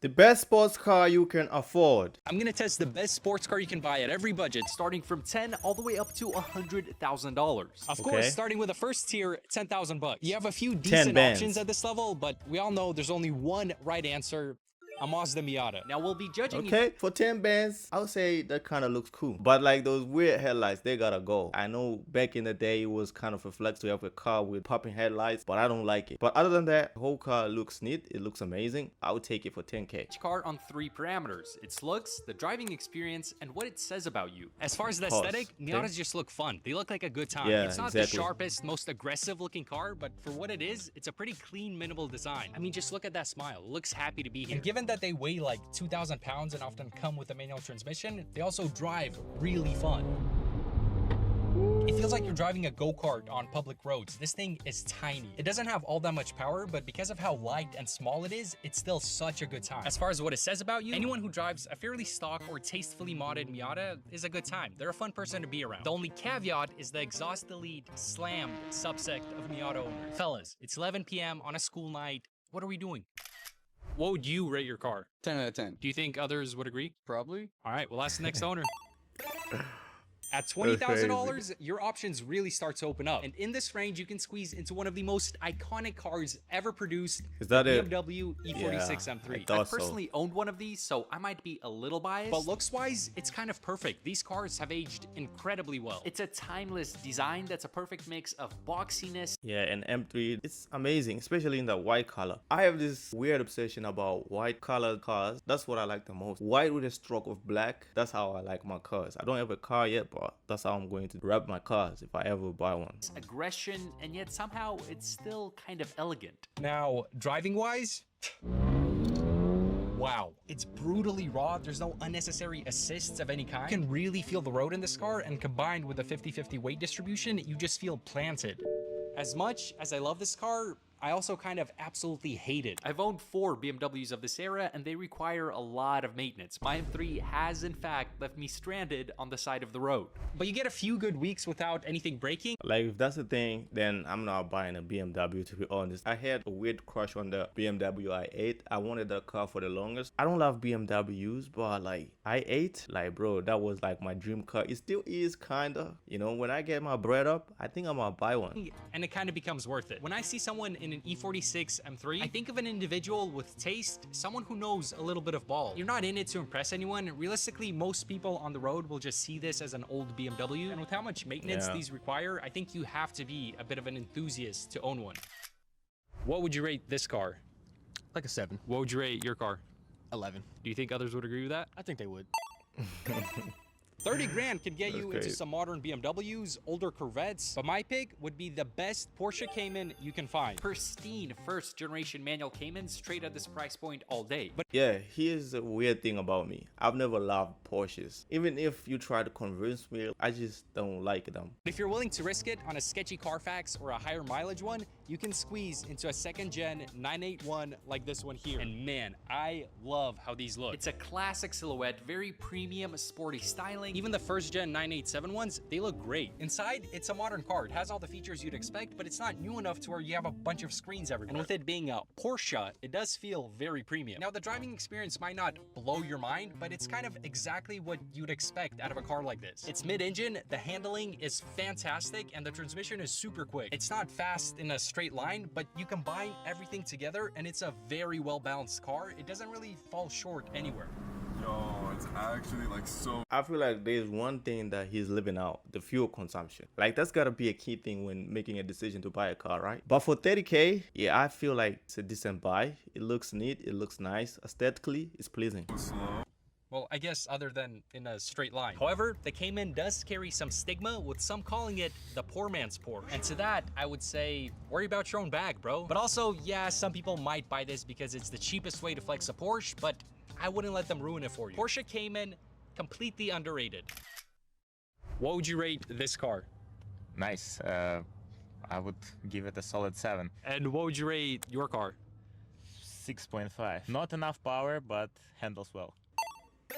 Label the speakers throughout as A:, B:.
A: The best sports car you can afford.
B: I'm gonna test the best sports car you can buy at every budget, starting from 10 all the way up to $100,000. Of
A: Okay.
B: course, starting with the first tier, 10,000 bucks. You have a few decent
A: bands.
B: options at this level, but we all know there's only one right answer. A Mazda Miata. Now we'll be judging.
A: Okay, for 10 bands, I would say that kind of looks cool. But like those weird headlights, they gotta go. I know back in the day it was kind of a flex to have a car with popping headlights, but I don't like it. But other than that, the whole car looks neat. It looks amazing. I would take it for 10K.
C: Each car on 3 parameters: its looks, the driving experience, and what it says about you.
B: As far as the
A: Pause.
B: aesthetic, Miatas just look fun. They look like a good time.
A: Yeah,
B: It's not
A: exactly.
B: the sharpest, most aggressive looking car, but for what it is, it's a pretty clean, minimal design. I mean, just look at that smile. It looks happy to be here. And given that they weigh like 2,000 pounds and often come with a manual transmission, they also drive really fun. It feels like you're driving a go-kart on public roads. This thing is tiny. It doesn't have all that much power, but because of how light and small it is, it's still such a good time. As far as what it says about you, anyone who drives a fairly stock or tastefully modded Miata is a good time. They're a fun person to be around. The only caveat is the exhaust delete slammed subsect of Miata owners. Fellas, it's 11 p.m. on a school night. What are we doing? What would you rate your car?
D: 10 out of 10.
B: Do you think others would agree?
D: Probably.
B: All right, well, that's the next owner. At $20,000, your options really start to open up. And in this range, you can squeeze into one of the most iconic cars ever produced,
A: Is that
B: the
A: it?
B: BMW E46
A: Yeah,
B: M3.
A: I thought
C: I've personally owned one of these, so I might be a little biased.
B: But looks-wise, it's kind of perfect. These cars have aged incredibly well.
C: it's a timeless design that's a perfect mix of boxiness
A: Yeah, and M3, it's amazing, especially in the white color. I have this weird obsession about white colored cars. That's what I like the most. White with a stroke of black. That's how I like my cars. I don't have a car yet, but that's how I'm going to wrap my cars if I ever buy one.
C: aggression, and yet somehow it's still kind of elegant.
B: Now, driving-wise, wow, it's brutally raw. There's no unnecessary assists of any kind. You can really feel the road in this car, and combined with a 50-50 weight distribution, you just feel planted. As much as I love this car, I also kind of absolutely hate it.
C: I've owned 4 BMWs of this era, and they require a lot of maintenance. My M3 has, in fact, left me stranded on the side of the road.
B: But you get a few good weeks without anything breaking.
A: Like if that's the thing, then I'm not buying a BMW, to be honest. I had a weird crush on the BMW i8. I wanted that car for the longest. I don't love BMWs, but like i8, like bro, that was like my dream car. It still is kinda. You know, when I get my bread up, I think I'm gonna buy one.
B: And it kind of becomes worth it. When I see someone in an E46 M3, I think of an individual with taste, someone who knows a little bit of ball. You're not in it to impress anyone. Realistically, most people on the road will just see this as an old BMW, and with how much maintenance
A: Yeah.
B: these require, I think you have to be a bit of an enthusiast to own one. What would you rate this car?
E: Like a 7,
B: What would you rate your car?
E: 11.
B: Do you think others would agree with that?
E: I think they would.
B: 30 grand can get you
A: That's
B: into
A: great.
B: some modern BMWs, older Corvettes, but my pick would be the best Porsche Cayman you can find.
C: Pristine first-generation manual Caymans trade at this price point all day. But
A: Yeah, here's a weird thing about me. I've never loved Porsches. Even if you try to convince me, I just don't like them.
B: If you're willing to risk it on a sketchy Carfax or a higher mileage one, you can squeeze into a second-gen 981 like this one here. And man, I love how these look.
C: it's a classic silhouette, very premium, sporty styling.
B: Even the first-gen 987 ones, they look great. Inside, it's a modern car. It has all the features you'd expect, but it's not new enough to where you have a bunch of screens everywhere. And with it being a Porsche, it does feel very premium. Now, the driving experience might not blow your mind, but it's kind of exactly what you'd expect out of a car like this. It's mid-engine, the handling is fantastic, and the transmission is super quick. It's not fast in a straight line, but you combine everything together, and it's a very well-balanced car. It doesn't really fall short anywhere.
D: Yo, it's actually like so.
A: I feel like there's one thing that he's living out, the fuel consumption. Like that's gotta be a key thing when making a decision to buy a car, right? But for 30K, yeah, I feel like it's a decent buy. It looks neat, it looks nice. Aesthetically, it's pleasing.
D: slow.
B: Well, I guess other than in a straight line. However, the Cayman does carry some stigma, with some calling it the poor man's Porsche. And to that, I would say, worry about your own bag, bro. But also, yeah, some people might buy this because it's the cheapest way to flex a Porsche, but I wouldn't let them ruin it for you. Porsche Cayman, completely underrated. What would you rate this car?
F: Nice. I would give it a solid 7.
B: And what would you rate your car?
F: 6.5. Not enough power, but handles well.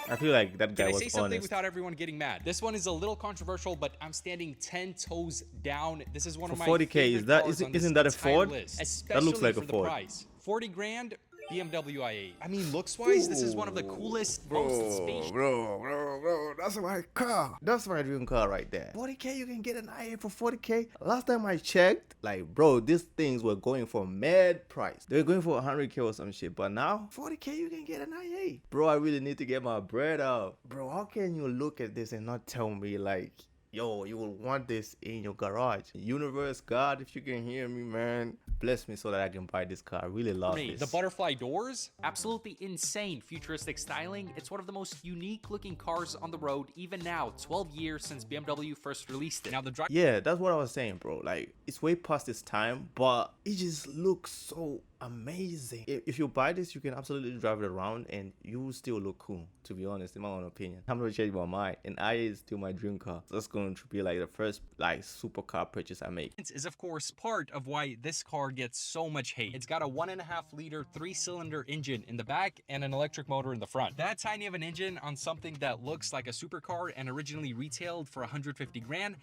A: I feel like that guy
B: Can I
A: was
B: say something
A: honest.
B: without everyone getting mad? This one is a little controversial, but I'm standing 10 toes down. This is one of
A: For
B: my
A: 40K,
B: favorite
A: is that-
B: cars on
A: isn't
B: this
A: that a
B: entire
A: Ford?
B: list,
A: That looks
B: especially
A: like
B: for
A: a
B: the
A: Ford.
B: price. 40 grand, BMW i8. I mean, looks-wise, this is one of the coolest, most spacious.
A: Bro, that's my car. That's my dream car right there. 40K, you can get an i8 for 40K. Last time I checked, like, bro, these things were going for mad price. They were going for 100K or some shit, but now 40K, you can get an i8. Bro, I really need to get my bread out. Bro, how can you look at this and not tell me, like, yo, you will want this in your garage? Universe, God, if you can hear me, man, bless me so that I can buy this car. I really love this.
B: The butterfly doors.
C: Absolutely insane futuristic styling. It's one of the most unique looking cars on the road, even now, 12 years since BMW first released it.
B: Now the drive.
A: Yeah, that's what I was saying, bro. Like, it's way past its time, but it just looks so amazing. If you buy this, you can absolutely drive it around and you will still look cool, to be honest, in my own opinion. I'm gonna change my mind, and i8 is still my dream car. That's going to be like the first like supercar purchase I make.
B: Is of course part of why this car gets so much hate. It's got a 1.5 liter 3-cylinder engine in the back and an electric motor in the front. That tiny of an engine on something that looks like a supercar and originally retailed for 150 grand,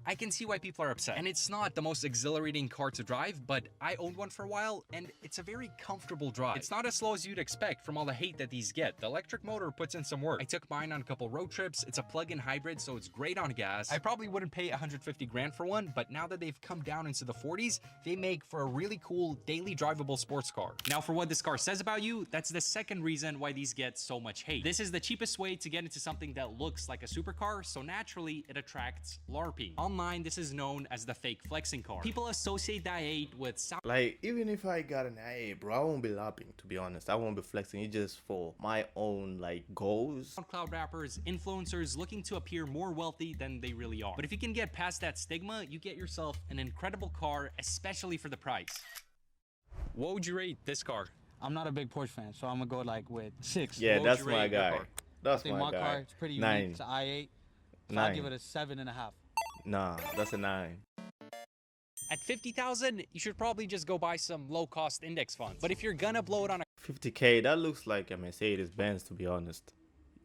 B: I can see why people are upset. And it's not the most exhilarating car to drive, but I owned one for a while and it's a very comfortable drive. It's not as slow as you'd expect from all the hate that these get. The electric motor puts in some work. I took mine on a couple road trips. It's a plug-in hybrid, so it's great on gas. I probably wouldn't pay 150 grand for one, but now that they've come down into the 40s, they make for a really cool daily drivable sports car. Now for what this car says about you, that's the second reason why these get so much hate. This is the cheapest way to get into something that looks like a supercar, so naturally it attracts LARPing. Online, this is known as the fake flexing car. People associate the i8 with sound.
A: Like, even if I got an i8, bro, I won't be lapping, to be honest. I won't be flexing. It's just for my own like goals.
B: SoundCloud rappers, influencers looking to appear more wealthy than they really are. But if you can get past that stigma, you get yourself an incredible car, especially for the price. What would you rate this car?
G: I'm not a big Porsche fan, so I'm gonna go like with 6.
A: Yeah,
B: What would
A: that's
B: you
A: my
B: rate your
A: guy.
B: car?
A: That's
G: I think
A: my
G: my
A: guy.
G: car is pretty unique.
A: 9.
G: It's an i8. So
A: 9.
G: I'll give it a 7.5.
A: Nah, that's a 9.
B: At 50,000, you should probably just go buy some low-cost index funds. But if you're gonna blow it on a
A: 50K, that looks like a Mercedes Benz, to be honest.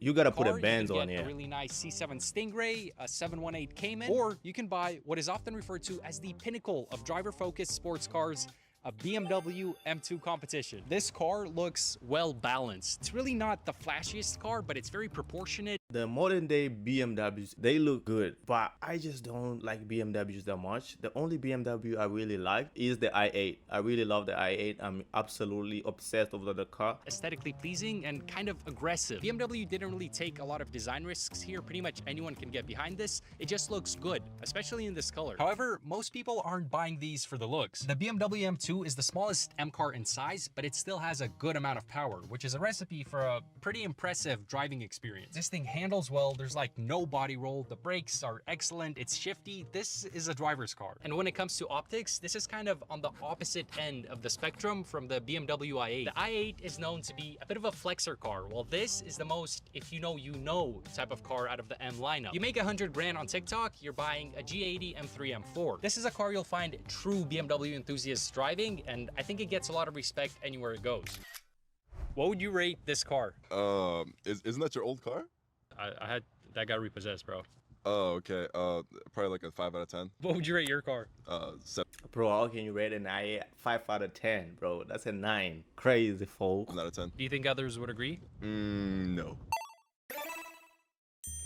A: You gotta put a
B: car,
A: Benz
B: you can
A: on
B: get
A: here.
B: a really nice C7 Stingray, a 718 Cayman, or you can buy what is often referred to as the pinnacle of driver-focused sports cars, a BMW M2 Competition. This car looks well balanced. It's really not the flashiest car, but it's very proportionate.
A: The modern day BMWs, they look good, but I just don't like BMWs that much. The only BMW I really like is the i8. I really love the i8. I'm absolutely obsessed over the car.
B: Aesthetically pleasing and kind of aggressive. BMW didn't really take a lot of design risks here. Pretty much anyone can get behind this. It just looks good, especially in this color. However, most people aren't buying these for the looks. The BMW M2 is the smallest M car in size, but it still has a good amount of power, which is a recipe for a pretty impressive driving experience. This thing handles well. There's like no body roll. The brakes are excellent. It's shifty. This is a driver's car. And when it comes to optics, this is kind of on the opposite end of the spectrum from the BMW i8. The i8 is known to be a bit of a flexer car, while this is the most if you know you know type of car out of the M lineup. You make 100 grand on TikTok, you're buying a G80 M3 M4. This is a car you'll find true BMW enthusiasts driving, and I think it gets a lot of respect anywhere it goes. What would you rate this car?
D: Isn't that your old car?
B: I had that got repossessed, bro.
D: Oh, okay. Probably like a 5 out of 10.
B: What would you rate your car?
D: 7
A: Bro, how can you rate an i8 5 out of 10, bro? That's a 9. Crazy, folk.
D: out of 10.
B: Do you think others would agree?
D: No.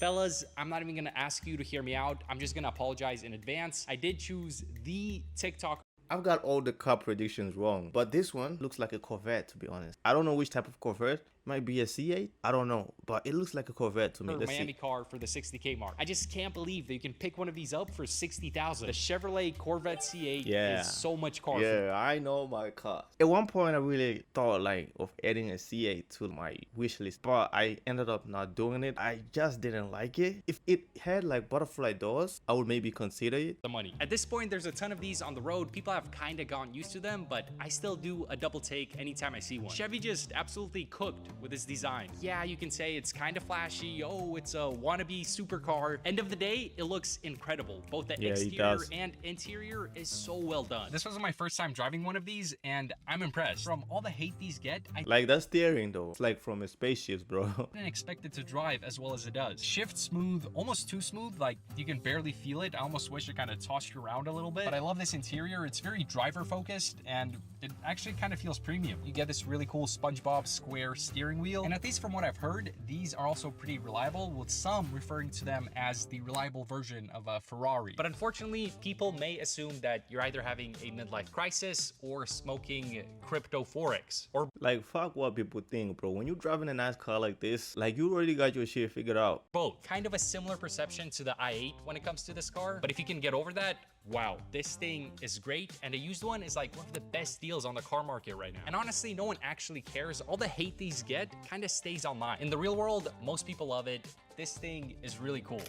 B: Fellas, I'm not even gonna ask you to hear me out. I'm just gonna apologize in advance. I did choose the TikTok.
A: I've got all the car predictions wrong, but this one looks like a Corvette, to be honest. I don't know which type of Corvette. Might be a C8. I don't know, but it looks like a Corvette to me. Let's
B: Miami
A: see.
B: car for the 60K mark. I just can't believe that you can pick one of these up for 60,000. The Chevrolet Corvette C8
A: Yeah.
B: is so much car.
A: Yeah, I know my car. At one point, I really thought like of adding a C8 to my wish list, but I ended up not doing it. I just didn't like it. If it had like butterfly doors, I would maybe consider it.
B: The money. At this point, there's a ton of these on the road. People have kind of gotten used to them, but I still do a double take anytime I see one. Chevy just absolutely cooked with this design. Yeah, you can say it's kind of flashy. Oh, it's a wannabe supercar. End of the day, it looks incredible. Both the
A: Yeah, it
B: exterior
A: does.
B: and interior is so well done. This wasn't my first time driving one of these, and I'm impressed. From all the hate these get, I
A: Like that steering though, it's like from a spaceship, bro.
B: didn't expect it to drive as well as it does. Shift smooth, almost too smooth, like you can barely feel it. I almost wish it kind of tossed you around a little bit. But I love this interior. It's very driver focused and it actually kind of feels premium. You get this really cool SpongeBob square steering wheel. And at least from what I've heard, these are also pretty reliable, with some referring to them as the reliable version of a Ferrari. But unfortunately, people may assume that you're either having a midlife crisis or smoking crypto forex or
A: Like fuck what people think, bro. When you're driving a nice car like this, like you already got your shit figured out.
B: both. Kind of a similar perception to the i8 when it comes to this car. But if you can get over that, wow, this thing is great. And a used one is like one of the best deals on the car market right now. And honestly, no one actually cares. All the hate these get kind of stays online. In the real world, most people love it. This thing is really cool.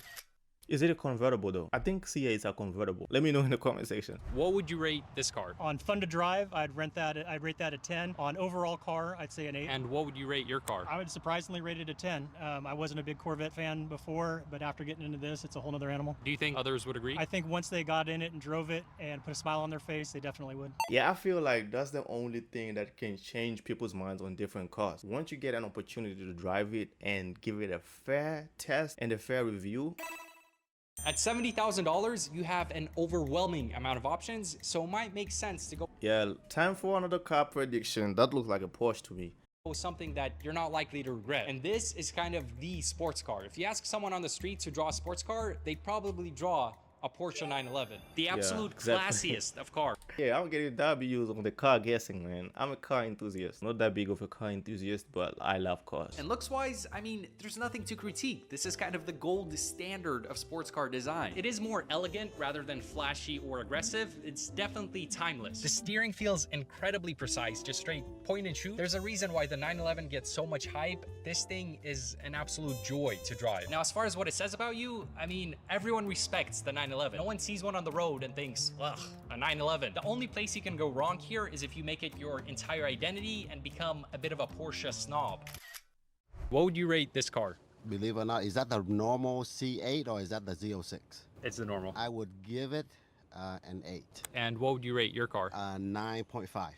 A: Is it a convertible though? I think C8s are convertible. Let me know in the comment section.
B: What would you rate this car?
H: On fun to drive, I'd rate that a 10. On overall car, I'd say an 8.
B: And what would you rate your car?
H: I would surprisingly rate it a 10. I wasn't a big Corvette fan before, but after getting into this, it's a whole nother animal.
B: Do you think others would agree?
H: I think once they got in it and drove it and put a smile on their face, they definitely would.
A: Yeah, I feel like that's the only thing that can change people's minds on different cars. Once you get an opportunity to drive it and give it a fair test and a fair review,
B: At $70,000, you have an overwhelming amount of options, so it might make sense to go
A: yeah, time for another car prediction. That looks like a Porsche to me.
B: with something that you're not likely to regret. And this is kind of the sports car. If you ask someone on the street to draw a sports car, they'd probably draw a Porsche 911. The absolute
A: exactly.
B: classiest of cars.
A: Yeah, I'm getting W's on the car guessing, man. I'm a car enthusiast. Not that big of a car enthusiast, but I love cars.
C: And looks wise, I mean, there's nothing to critique. This is kind of the gold standard of sports car design.
B: It is more elegant rather than flashy or aggressive. It's definitely timeless. The steering feels incredibly precise, just straight point and shoot. There's a reason why the 911 gets so much hype. This thing is an absolute joy to drive. Now, as far as what it says about you, I mean, everyone respects the 911. No one sees one on the road and thinks, ugh, a 911. The only place you can go wrong here is if you make it your entire identity and become a bit of a Porsche snob. What would you rate this car?
I: Believe it or not, is that the normal C8 or is that the Z06?
B: It's the normal.
I: I would give it an 8,
B: And what would you rate your car?
I: 9.5.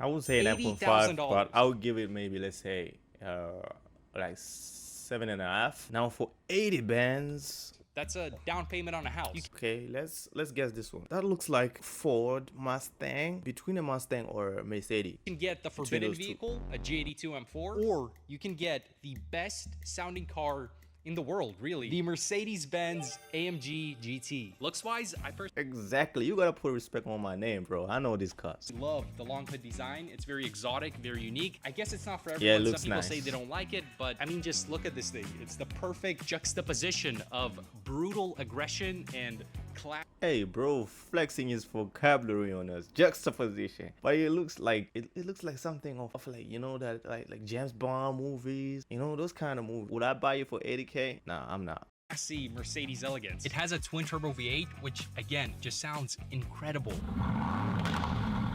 A: I would say 9.5,
B: $80,000.
A: but I would give it maybe, let's say, like 7.5. Now for 80 bands.
B: That's a down payment on a house.
A: Okay, let's guess this one. That looks like Ford Mustang, between a Mustang or a Mercedes.
B: You can get the forbidden
A: those two.
B: vehicle, a G82 M4, or you can get the best sounding car in the world, really. The Mercedes-Benz AMG GT. Looks-wise, I personally
A: Exactly, you gotta put respect on my name, bro. I know these cars.
B: love the long hood design. It's very exotic, very unique. I guess it's not for
A: Yeah, it
B: everyone.
A: looks
B: Some people
A: nice.
B: say they don't like it, but I mean, just look at this thing. It's the perfect juxtaposition of brutal aggression and class.
A: Hey, bro, flexing his vocabulary on us. Juxtaposition. But it looks like it looks like something of like, you know, that like James Bond movies, you know, those kind of movies. Would I buy it for 80K? Nah, I'm not.
B: Classy Mercedes elegance. It has a twin turbo V8, which again just sounds incredible.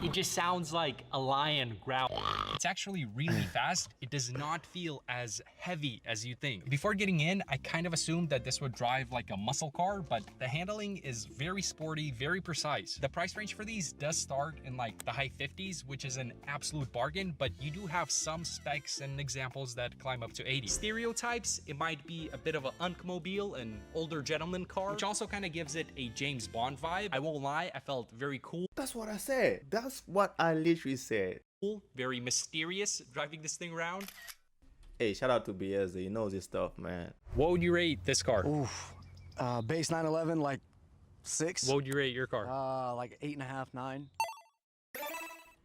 B: It just sounds like a lion growl. It's actually really fast. It does not feel as heavy as you think. Before getting in, I kind of assumed that this would drive like a muscle car, but the handling is very sporty, very precise. The price range for these does start in like the high 50s, which is an absolute bargain, but you do have some specs and examples that climb up to 80. Stereotypes, it might be a bit of an Unkmobile, an older gentleman car, which also kind of gives it a James Bond vibe. I won't lie, I felt very cool.
A: That's what I said. That's what I literally said.
B: Very mysterious driving this thing around.
A: Hey, shout out to Bieza. He knows his stuff, man.
B: What would you rate this car?
E: Oof. Base 911, like 6.
B: What would you rate your car?
E: Like 8.5, 9.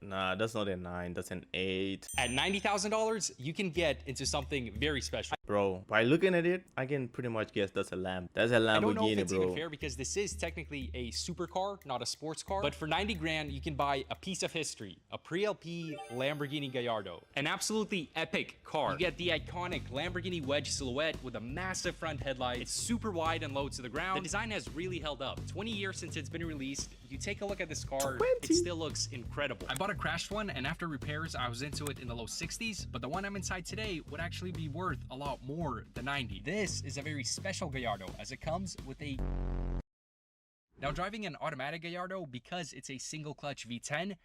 A: Nah, that's not a 9. That's an 8.
B: At $90,000, you can get into something very special.
A: Bro, by looking at it, I can pretty much guess that's a Lamb. That's a
B: I don't know if
A: Lamborghini,
B: it's
A: bro.
B: even fair because this is technically a supercar, not a sports car. But for 90 grand, you can buy a piece of history, a pre-LP Lamborghini Gallardo. An absolutely epic car. You get the iconic Lamborghini wedge silhouette with a massive front headlight. It's super wide and low to the ground. The design has really held up. 20 years since it's been released, you you take a look at this car,
A: 20.
B: it still looks incredible. I bought a crashed one, and after repairs, I was into it in the low 60s, but the one I'm inside today would actually be worth a lot more than 90. This is a very special Gallardo, as it comes with a... Now, driving an automatic Gallardo, because it's a single clutch V10,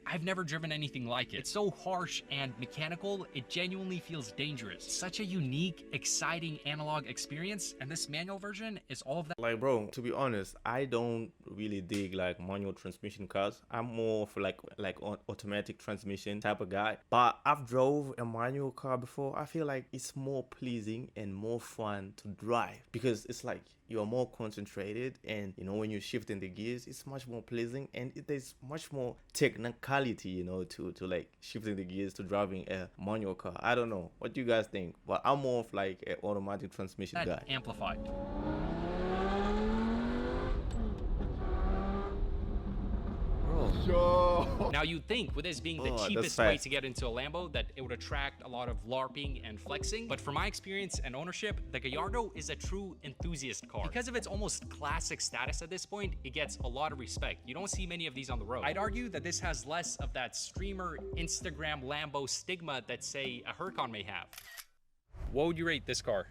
B: I've never driven anything like it. It's so harsh and mechanical, it genuinely feels dangerous. Such a unique, exciting analog experience, and this manual version is all of that.
A: Like, bro, to be honest, I don't really dig like manual transmission cars. I'm more for like automatic transmission type of guy. But I've drove a manual car before. I feel like it's more pleasing and more fun to drive because it's like you're more concentrated, and you know, when you're shifting the gears, it's much more pleasing, and there's much more technicality, you know, to like shifting the gears to driving a manual car. I don't know what you guys think, but I'm more of like an automatic transmission guy.
B: Amplified.
D: Yo.
B: Now, you'd think with this being the
A: Oh, that's
B: cheapest way
A: fast.
B: to get into a Lambo that it would attract a lot of LARPing and flexing, but from my experience and ownership, the Gallardo is a true enthusiast car. Because of its almost classic status at this point, it gets a lot of respect. You don't see many of these on the road. I'd argue that this has less of that streamer Instagram Lambo stigma that, say, a Huracan may have. What would you rate this car?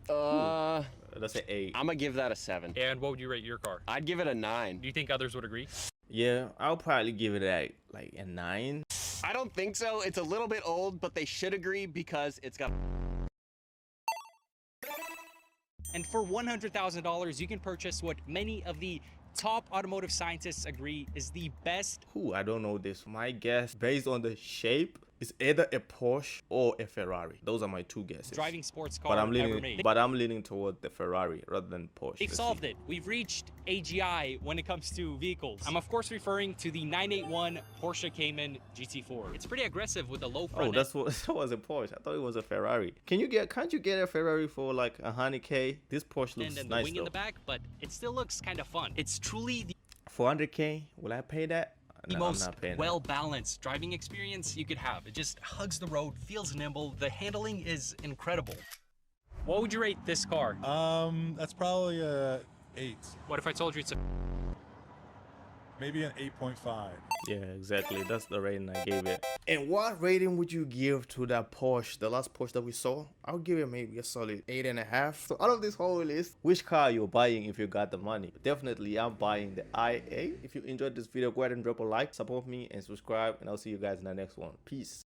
A: That's an 8.
J: I'm gonna give that a 7.
B: And what would you rate your car?
J: I'd give it a 9.
B: Do you think others would agree?
A: Yeah, I'll probably give it like a 9.
J: I don't think so. It's a little bit old, but they should agree because it's got...
B: And for $100,000, you can purchase what many of the top automotive scientists agree is the best.
A: Ooh, I don't know this. My guess, based on the shape, is either a Porsche or a Ferrari. Those are my two guesses.
B: Driving sports car
A: but I'm
B: ever
A: leaning,
B: made.
A: but I'm leaning toward the Ferrari rather than Porsche.
B: They've
A: Let's
B: solved
A: see.
B: it. We've reached AGI when it comes to vehicles. I'm of course referring to the 981 Porsche Cayman GT4. It's pretty aggressive with a low front
A: Oh,
B: end.
A: that's what that was a Porsche. I thought it was a Ferrari. Can't you get a Ferrari for like 100K? This Porsche looks
B: And the
A: nice
B: wing
A: though.
B: in the back, but it still looks kind of fun. It's truly the
A: 400K? Will I pay that? No, I'm
B: most
A: not paying that.
B: well-balanced driving experience you could have. It just hugs the road, feels nimble. The handling is incredible. What would you rate this car?
K: That's probably a 8.
B: What if I told you it's a...
K: Maybe an 8.5.
A: Yeah, exactly. That's the rating I gave it. And what rating would you give to that Porsche, the last Porsche that we saw? I'll give it maybe a solid 8.5. So out of this whole list, which car you're buying if you got the money? Definitely, I'm buying the IA. If you enjoyed this video, go ahead and drop a like, support me, and subscribe. And I'll see you guys in the next one. Peace.